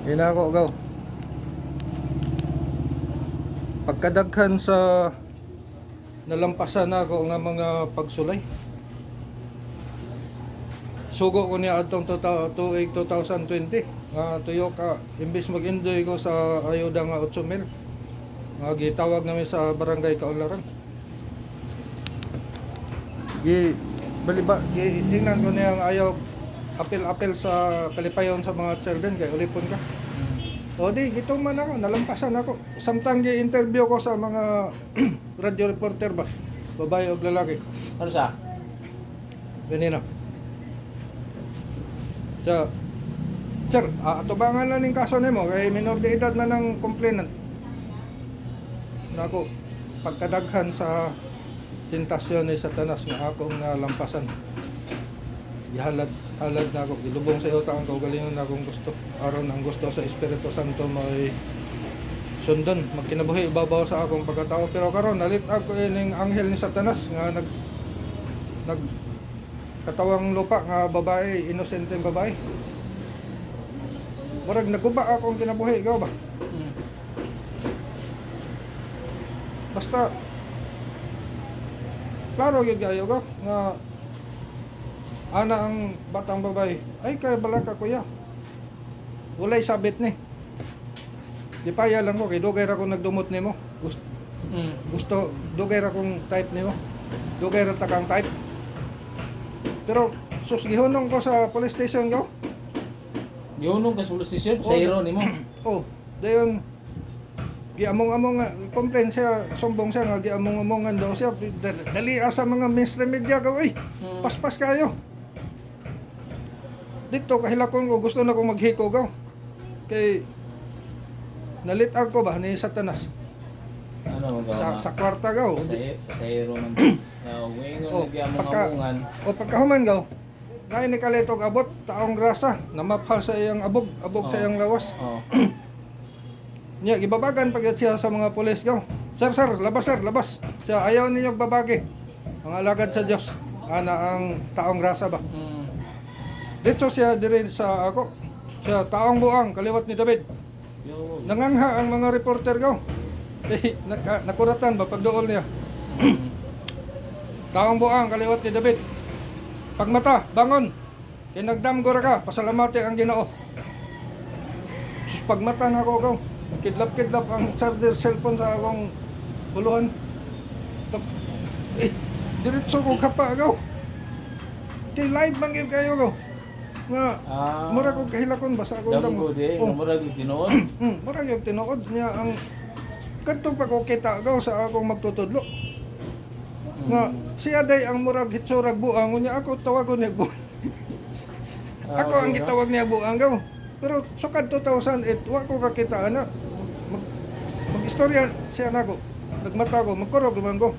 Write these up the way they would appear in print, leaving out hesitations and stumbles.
Hinako gaw. Pagkadaghan sa nalampasan ako nga mga pagsulay. Sugo ko niya adtong 2020 nga tuyo ka imbis mag-enjoy ko sa ayuda nga 8,000 nga gitawag namin sa barangay Kaunlaran. Tingnan ko niya ang ayaw apel sa kalipayon sa mga children kay ulipon ka. O di, gitong man ako, nalampasan ako. Samtang gi-interview ko sa mga radio reporter ba, babae o lalaki. Ano sa? Ganino. So, sir, atubangan na ning kaso nimo kay minor de edad na ng complainant. Nako, pagkadaghan sa tentasyon ni Satanas nga akong nalampasan. Gihalad na ako, gilubong sa iyo taong kaugalingon na akong gusto. Aron ang gusto sa Espiritu Santo may sundon, magkinabuhi ibabaw sa akong pagkatao. Pero karon nalitag ko ining anghel ni Satanas nga nag katawang lupa nga babae, inosenteng babae. Murag naguba akong kinabuhi, ikaw ba? Basta klaro gyud kayo ko nga ana ang batang babae ay kay balaka kuya. Walay sabit ni. Di paya lang ko kay dugay ra ko nagdumot nimo. Gusto dugay ra kong type nimo. Dugay ra ta kang type. Pero sus gihunong ko sa police station ko. Gihunong ka sa police station? Sa hero nimo? Oh, dayon giamong-among nga complain siya, sumbong siya nga giamong-amongan daw siya. Dali sa mga mainstream media ka oy. Paspas kayo. Dito kahilakon ko gusto na kong maghiko gaw. Kay nalitag ko ba ni Satanas. Ano magawa? Sa kwarta gaw. Sa hero ng Oh, uwingon nagyamongamongan. pagkahuman gaw. Ngayon ni kalitog abot taong grasa na maphal sa iyang abog sa iyang lawas. Oh. Niya gibabagan pag siya sa mga pulis gaw. Sir, labas. Siya ayaw ninyo babagi. Ang alagad sa Dios. Ana ang taong grasa ba. Dito siya diri sa ako. Siya taong buang kaliwat ni David. Nangangha ang mga reporter gaw. Eh, nakuratan ba pagduol niya? Taong buang kaliwat ni David. Pagmata, bangon. Kinagdamgo ra ka, pasalamati ang Ginoo. Sus, pagmata na ako gaw. Kidlap ang charger cellphone sa akong buluhan. Diretso ko kapa gaw. Kay live man gyud kayo gaw. Nga mura ko kahilakon ba sa akong Damo damo. di, mura gyud tinuod. Mura gyud tinuod niya ang kadto pa ko kita gaw sa akong magtutudlo. Nga siya day ang murag hitsurag buang unya ako tawagon niya buang. Ako ang gitawag niya buang gaw. Pero sukad 2008 wa ko kakita ana. Mag-istorya siya nako. Nagmata ko, magkurog naman ko.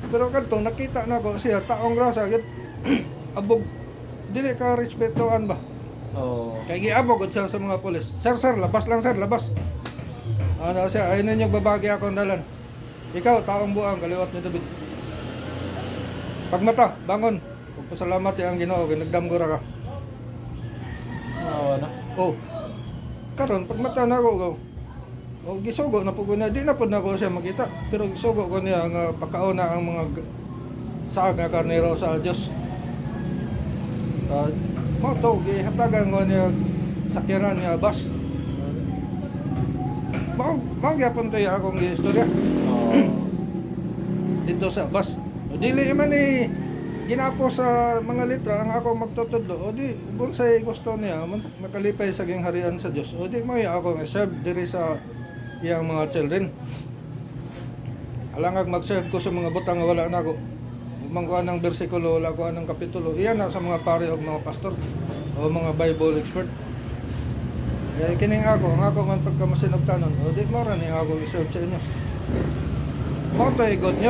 Pero kadto nakita nako siya taong grasa gyud abog dili ka respetuan ba? Oh. Kay giabog gud siya sa mga pulis. Sir, labas lang sir, labas. Ano siya, ayun ninyo babagi ako dalan. Ikaw taong buang kaliwat ni David. Pagmata, bangon. Pagpasalamat ang Ginoo kay nagdamgo ra ka. Na. Oh. Karon pagmata na ako gaw. O gisugo na pud na di na pud nako siya makita. Pero gisugo ko niya nga pagkauna ang mga saag nga karnero sa Dios. Mo to gihatagan ko niya sakyanan niya bus. Mao gyapon tayo akong istorya. Oh. Dito sa bus. O dili man ni ginapo sa mga letra ang ako magtutudlo. O di bunsay gusto niya makalipay sa gingharian sa Dios. O di mo ako serve diri sa iyang mga children. Alangag mag-serve ko sa mga butang nga wala na ako. Mangkuha ng bersikulo, wala ko ng kapitulo. Iyan na sa mga pare o mga pastor o mga Bible expert. Kaya kining ako, ang ako man pagka masinugtanon, o di mo rin ako i-serve sa inyo. Mo tayo God niya.